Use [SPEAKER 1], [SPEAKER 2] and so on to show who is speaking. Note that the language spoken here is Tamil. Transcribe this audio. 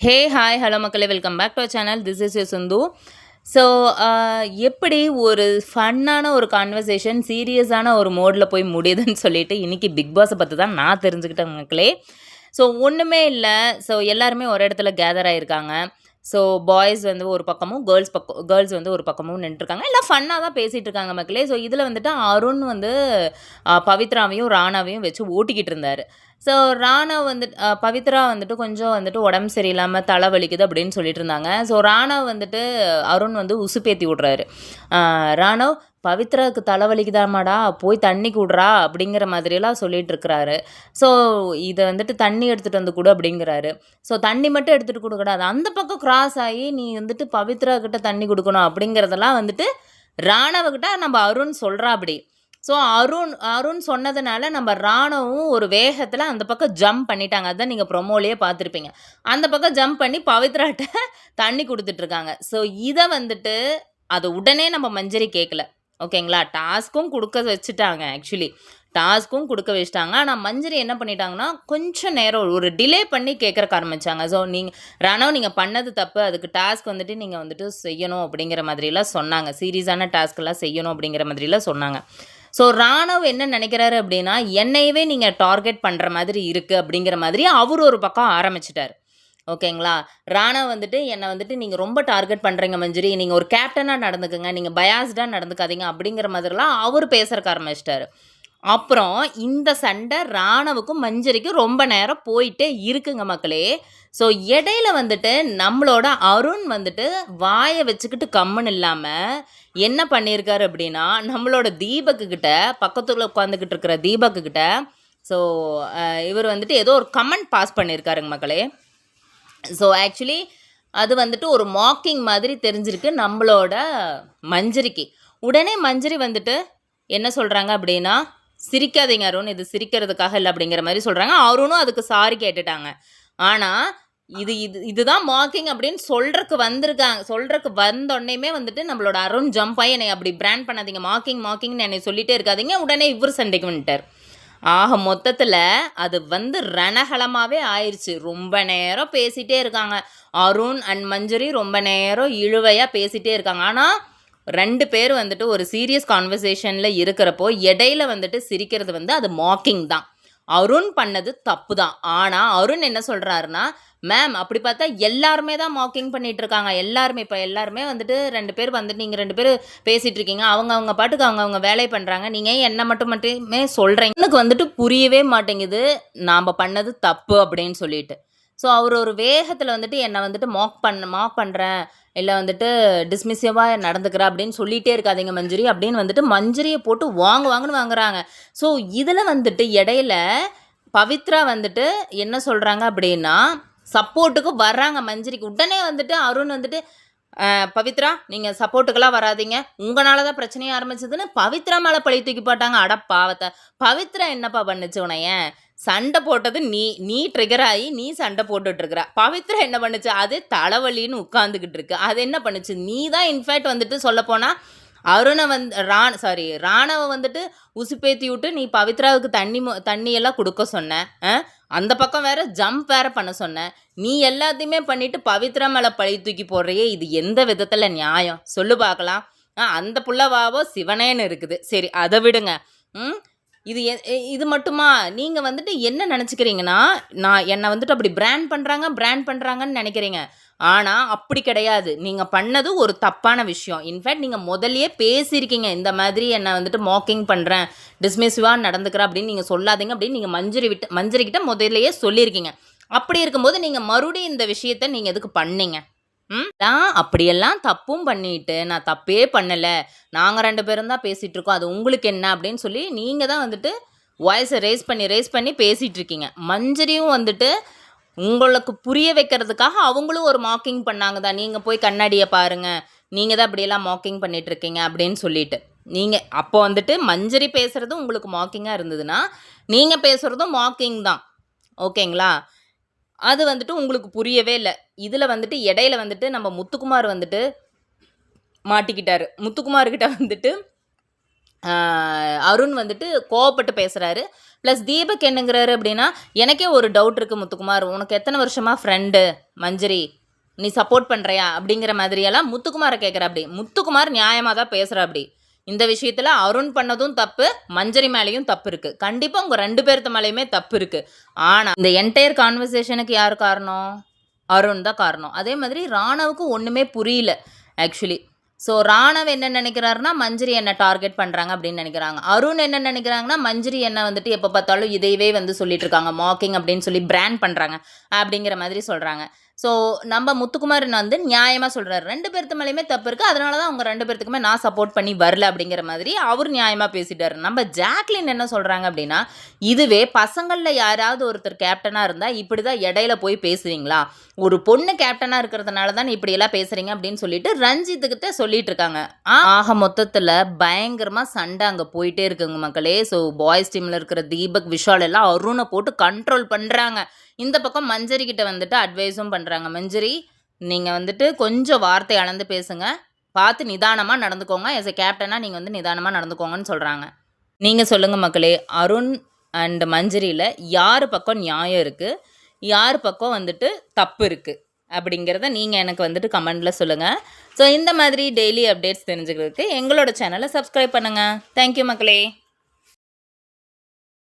[SPEAKER 1] ஹே ஹாய் ஹலோ மக்களே welcome back to our channel. This is you Sindhu. So எப்படி ஒரு ஃபன்னான ஒரு கான்வர்சேஷன் சீரியஸான ஒரு மோடில் போய் முடியுதுன்னு சொல்லிட்டு இன்றைக்கி பிக் பாஸை பற்றி தான் நான் தெரிஞ்சுக்கிட்டேன் மக்களே. ஸோ ஒன்றுமே இல்லை. ஸோ எல்லாருமே ஒரு இடத்துல கேதர் ஆகியிருக்காங்க. ஸோ பாய்ஸ் வந்து ஒரு பக்கமும் கேர்ள்ஸ் வந்து ஒரு பக்கமும் நின்றுருக்காங்க. எல்லாம் ஃபன்னாக தான் பேசிகிட்டு இருக்காங்க மக்களே. ஸோ இதில் வந்துட்டு அருண் வந்து பவித்ராவையும் ராணாவையும் வச்சு ஓட்டிக்கிட்டு இருந்தார். ஸோ ராணவ் வந்துட்டு பவித்ரா வந்துட்டு கொஞ்சம் வந்துட்டு உடம்பு சரியில்லாமல் தலை வலிக்குது அப்படின்னு சொல்லிட்டு இருந்தாங்க. ஸோ ராணவ் வந்துட்டு அருண் வந்து உசுப்பேத்தி விட்றாரு. ராணவ் பவித்ராவுக்கு தலைவலிக்குதாமாடா போய் தண்ணி கூடுறா அப்படிங்கிற மாதிரியெல்லாம் சொல்லிட்டு இருக்கிறாரு. ஸோ இதை வந்துட்டு தண்ணி எடுத்துகிட்டு வந்து கொடு அப்படிங்கிறாரு. ஸோ தண்ணி மட்டும் எடுத்துகிட்டு கொடுக்கூடாது, அந்த பக்கம் கிராஸ் ஆகி நீ வந்துட்டு பவித்ரா கிட்ட தண்ணி கொடுக்கணும் அப்படிங்கிறதெல்லாம் வந்துட்டு ராணவகிட்ட நம்ம அருண் சொல்கிறா அப்படி. ஸோ அருண் சொன்னதுனால நம்ம ராணுவும் ஒரு வேகத்தில் அந்த பக்கம் ஜம்ப் பண்ணிட்டாங்க. அதான் நீங்கள் ப்ரொமோலேயே பார்த்துருப்பீங்க. அந்த பக்கம் ஜம்ப் பண்ணி பவித்ராட்ட தண்ணி கொடுத்துட்ருக்காங்க. ஸோ இதை வந்துட்டு அது உடனே நம்ம மஞ்சரி கேட்கல. ஓகேங்களா? டாஸ்க்கும் கொடுக்க வச்சுட்டாங்க. ஆக்சுவலி டாஸ்க்கும் கொடுக்க வச்சுட்டாங்க. ஆனால் மஞ்சரி என்ன பண்ணிட்டாங்கன்னா கொஞ்சம் நேரம் ஒரு டிலே பண்ணி கேட்குறக்கு ஆரம்பித்தாங்க. ஸோ ராணவ் நீங்கள் பண்ணது தப்பு, அதுக்கு டாஸ்க் வந்துட்டு நீங்கள் வந்துட்டு செய்யணும் அப்படிங்கிற மாதிரிலாம் சொன்னாங்க. சீரியஸான டாஸ்க்கெல்லாம் செய்யணும் அப்படிங்கிற மாதிரிலாம் சொன்னாங்க. ஸோ ராணவ் என்ன நினைக்கிறாரு அப்படின்னா, என்னையவே நீங்கள் டார்கெட் பண்ணுற மாதிரி இருக்குது அப்படிங்கிற மாதிரி அவர் ஒரு பக்கம் ஆரம்பிச்சிட்டார். ஓகேங்களா? ராணவ் வந்துட்டு என்னை வந்துட்டு நீங்கள் ரொம்ப டார்கெட் பண்ணுறீங்க மஞ்சரி, நீங்கள் ஒரு கேப்டனாக நடந்துக்குங்க, நீங்கள் பயாஸ்டாக நடந்துக்காதீங்க அப்படிங்கிற மாதிரிலாம் அவர் பேசுறக்கு ஆரம்பிச்சிட்டாரு. அப்புறம் இந்த சண்டை ராணவுக்கும் மஞ்சரிக்கும் ரொம்ப நேரம் போயிட்டே இருக்குங்க மக்களே. ஸோ இடையில வந்துட்டு நம்மளோட அருண் வந்துட்டு வாயை வச்சுக்கிட்டு கம்முன்னு இல்லாமல் என்ன பண்ணியிருக்காரு அப்படின்னா, நம்மளோட தீபக்குக்கிட்ட பக்கத்தில் உட்காந்துக்கிட்டு இருக்கிற தீபக்குக்கிட்ட ஸோ இவர் வந்துட்டு ஏதோ ஒரு கமெண்ட் பாஸ் பண்ணியிருக்காருங்க மக்களே. ஸோ ஆக்சுவலி அது வந்துட்டு ஒரு மாக்கிங் மாதிரி தெரிஞ்சிருக்கு நம்மளோட மஞ்சரிக்கு. உடனே மஞ்சரி வந்துட்டு என்ன சொல்கிறாங்க அப்படின்னா, சிரிக்காதீங்க அருண், இது சிரிக்கிறதுக்காக இல்லை அப்படிங்கிற மாதிரி சொல்கிறாங்க. அருணும் அதுக்கு சாரி கேட்டுட்டாங்க. ஆனால் இதுதான் மாக்கிங் அப்படின்னு சொல்கிறக்கு வந்தோடனேயுமே வந்துட்டு நம்மளோட அருண் ஜம்ப் ஆகி என்னை அப்படி பிராண்ட் பண்ணாதீங்க, மாக்கிங்னு என்னை சொல்லிகிட்டே இருக்காதீங்க, உடனே இவர் சண்டைக்கு வந்துட்டார். ஆக மொத்தத்தில் அது வந்து ரணகலமாகவே ஆயிடுச்சு. ரொம்ப நேரம் பேசிகிட்டே இருக்காங்க. அருண் அண்ட் மஞ்சரி ரொம்ப நேரம் இழுவையாக பேசிகிட்டே இருக்காங்க. ஆனால் 2 பேர் வந்துட்டு ஒரு சீரியஸ் கான்வர்சேஷனில் இருக்கிறப்போ இடையில வந்துட்டு சிரிக்கிறது வந்து அது மாக்கிங் தான். அருண் பண்ணது தப்பு தான். ஆனால் அருண் என்ன சொல்கிறாருன்னா, மேம் அப்படி பார்த்தா எல்லாருமே தான் மாக்கிங் பண்ணிகிட்டு இருக்காங்க. எல்லாருமே வந்துட்டு 2 பேர் வந்துட்டு நீங்கள் 2 பேர் பேசிகிட்டு இருக்கீங்க, அவங்க பாட்டுக்கு அவங்க வேலையை பண்ணுறாங்க, நீங்கள் என்னை மட்டுமே சொல்கிறீங்க. எனக்கு வந்துட்டு புரியவே மாட்டேங்குது நாம் பண்ணது தப்பு அப்படின்னு சொல்லிட்டு. ஸோ அவர் ஒரு வேகத்தில் வந்துட்டு என்னை வந்துட்டு மாக் பண்ணுறேன், இல்லை வந்துட்டு டிஸ்மிசிவாக நடந்துக்கிறா அப்படின்னு சொல்லிகிட்டே இருக்காதீங்க மஞ்சரி அப்படின்னு வந்துட்டு மஞ்சரியை போட்டு வாங்குன்னு வாங்குறாங்க. ஸோ இதில் வந்துட்டு இடையில பவித்ரா வந்துட்டு என்ன சொல்கிறாங்க அப்படின்னா, சப்போர்ட்டுக்கு வர்றாங்க மஞ்சரிக்கு. உடனே வந்துட்டு அருண் வந்துட்டு பவித்ரா நீங்கள் சப்போர்ட்டுக்கெல்லாம் வராதிங்க, உங்களால தான் பிரச்சனையே ஆரம்பிச்சதுன்னு பவித்ரா மேலே பழி தூக்கி போட்டாங்க. அட பாவத்தை, பவித்ரா என்னப்பா பண்ணுச்சு உனைய? சண்டை போட்டது நீ ட்ரிகர் ஆகி நீ சண்டை போட்டுட்ருக்குற. பவித்ரா என்ன பண்ணுச்சு? அதே தலைவலின்னு உட்காந்துக்கிட்டு இருக்கு. அது என்ன பண்ணுச்சு? நீ தான் இன்ஃபேக்ட் வந்துட்டு சொல்லப்போனால் அருணை ராணவை வந்துட்டு உசுப்பேத்தி விட்டு நீ பவித்ராவுக்கு தண்ணியெல்லாம் கொடுக்க சொன்ன. அந்த பக்கம் வேற ஜம்ப் வேற பண்ண சொன்ன. நீ எல்லாத்தையுமே பண்ணிட்டு பவித்ரா மேலே பழி தூக்கி போடுறையே, இது எந்த விதத்தில் நியாயம் சொல்லு பார்க்கலாம். அந்த புள்ளவாவோ சிவனேன்னு இருக்குது. சரி அதை விடுங்க. இது மட்டுமா? நீங்கள் வந்துட்டு என்ன நினச்சிக்கிறீங்கன்னா, என்னை வந்துட்டு அப்படி பிராண்ட் பண்ணுறாங்கன்னு நினைக்கிறீங்க. ஆனால் அப்படி கிடையாது. நீங்கள் பண்ணது ஒரு தப்பான விஷயம். இன்ஃபேக்ட் நீங்கள் முதல்லையே பேசியிருக்கீங்க, இந்த மாதிரி என்னை வந்துட்டு மாக்கிங் பண்ணுறேன், டிஸ்மிசிவாக நடந்துக்கிறேன் அப்படின்னு நீங்கள் சொல்லாதீங்க அப்படின்னு நீங்கள் மஞ்சரிக்கிட்ட முதல்லையே சொல்லியிருக்கீங்க. அப்படி இருக்கும்போது நீங்கள் மறுபடியும் இந்த விஷயத்தை நீங்கள் எதுக்கு பண்ணீங்க? அப்படியெல்லாம் தப்பும் பண்ணிட்டு நான் தப்பே பண்ணலை, நாங்கள் 2 பேரும் தான் பேசிகிட்டு இருக்கோம், அது உங்களுக்கு என்ன அப்படின்னு சொல்லி நீங்கள் தான் வந்துட்டு வாய்ஸை ரேஸ் பண்ணி பேசிகிட்டு இருக்கீங்க. மஞ்சரியும் வந்துட்டு உங்களுக்கு புரிய வைக்கிறதுக்காக அவங்களும் ஒரு மாக்கிங் பண்ணாங்க தான். நீங்கள் போய் கண்ணாடியை பாருங்கள், நீங்கள் தான் அப்படியெல்லாம் மாக்கிங் பண்ணிகிட்ருக்கீங்க அப்படின்னு சொல்லிட்டு. நீங்கள் அப்போ வந்துட்டு மஞ்சரி பேசுகிறதும் உங்களுக்கு மாக்கிங்காக இருந்ததுன்னா நீங்கள் பேசுகிறதும் மாக்கிங் தான். ஓகேங்களா? அது வந்துட்டு உங்களுக்கு புரியவே இல்லை. இதில் வந்துட்டு இடையில வந்துட்டு நம்ம முத்துக்குமார் வந்துட்டு மாட்டிக்கிட்டாரு. முத்துக்குமார்கிட்ட வந்துட்டு அருண் வந்துட்டு கோவப்பட்டு பேசுகிறாரு. ப்ளஸ் தீபக் என்னங்கிறாரு அப்படின்னா, எனக்கே ஒரு டவுட் இருக்குது முத்துக்குமார், உனக்கு எத்தனை வருஷமாக ஃப்ரெண்டு மஞ்சரி, நீ சப்போர்ட் பண்ணுறியா அப்படிங்கிற மாதிரியெல்லாம் முத்துக்குமாரை கேட்குறாப்படி. முத்துக்குமார் நியாயமாக தான் பேசுகிறாப்படி. இந்த விஷயத்தில் அருண் பண்ணதும் தப்பு, மஞ்சரி மேலேயும் தப்பு இருக்குது. கண்டிப்பாக உங்கள் 2 பேர்த்து மேலேயுமே தப்பு இருக்குது. ஆனால் இந்த என்டையர் கான்வர்சேஷனுக்கு யார் காரணம்? அருண் தான் காரணம். அதே மாதிரி ராணவுக்கு ஒன்றுமே புரியல ஆக்சுவலி. ஸோ ராணவ் என்ன நினைக்கிறாருன்னா, மஞ்சரி என்ன டார்கெட் பண்ணுறாங்க அப்படின்னு நினைக்கிறாங்க. அருண் என்ன நினைக்கிறாங்கன்னா, மஞ்சரி என்ன வந்துட்டு எப்போ பார்த்தாலும் இதையவே வந்து சொல்லிட்டு இருக்காங்க, மாக்கிங் அப்படின்னு சொல்லி பிராண்ட் பண்ணுறாங்க அப்படிங்கிற மாதிரி சொல்கிறாங்க. ஸோ நம்ம முத்துக்குமார் வந்து நியாயமாக சொல்கிறாரு, 2 பேர்த்து மேலேயுமே தப்பு இருக்குது, அதனால தான் அவங்க 2 பேர்த்துக்குமே நான் சப்போர்ட் பண்ணி வரல அப்படிங்கிற மாதிரி அவர் நியாயமாக பேசிட்டார். நம்ம ஜாக்லின் என்ன சொல்கிறாங்க அப்படின்னா, இதுவே பசங்களில் யாராவது ஒருத்தர் கேப்டனாக இருந்தால் இப்படி தான் இடையில போய் பேசுவீங்களா, ஒரு பொண்ணு கேப்டனாக இருக்கிறதுனால தான் இப்படியெல்லாம் பேசுகிறீங்க அப்படின்னு சொல்லிட்டு ரஞ்சித்துக்கிட்ட சொல்லிட்டு இருக்காங்க. ஆக மொத்தத்தில் பயங்கரமாக சண்டை அங்கே போயிட்டே இருக்குங்க மக்களே. ஸோ பாய்ஸ் டீமில் இருக்கிற தீபக், விஷால் எல்லாம் அருணை போட்டு கண்ட்ரோல் பண்ணுறாங்க. இந்த பக்கம் மஞ்சரி கிட்ட வந்துட்டு அட்வைஸும் பண்ணுறாங்க. மஞ்சரி, நீங்கள் வந்துட்டு கொஞ்சம் வார்த்தை அளந்து பேசுங்க, பார்த்து நிதானமாக நடந்துக்கோங்க, எஸ் எ கேப்டனாக நீங்கள் வந்து நிதானமாக நடந்துக்கோங்கன்னு சொல்கிறாங்க. நீங்கள் சொல்லுங்கள் மக்களே, அருண் அண்ட் மஞ்சரியில் யார் பக்கம் நியாயம் இருக்குது, யார் பக்கம் வந்துட்டு தப்பு இருக்குது அப்படிங்கிறத நீங்கள் எனக்கு வந்துட்டு கமெண்டில் சொல்லுங்கள். ஸோ இந்த மாதிரி டெய்லி அப்டேட்ஸ் தெரிஞ்சுக்கிறதுக்கு எங்களோட சேனலை சப்ஸ்கிரைப் பண்ணுங்கள். தேங்க்யூ மக்களே.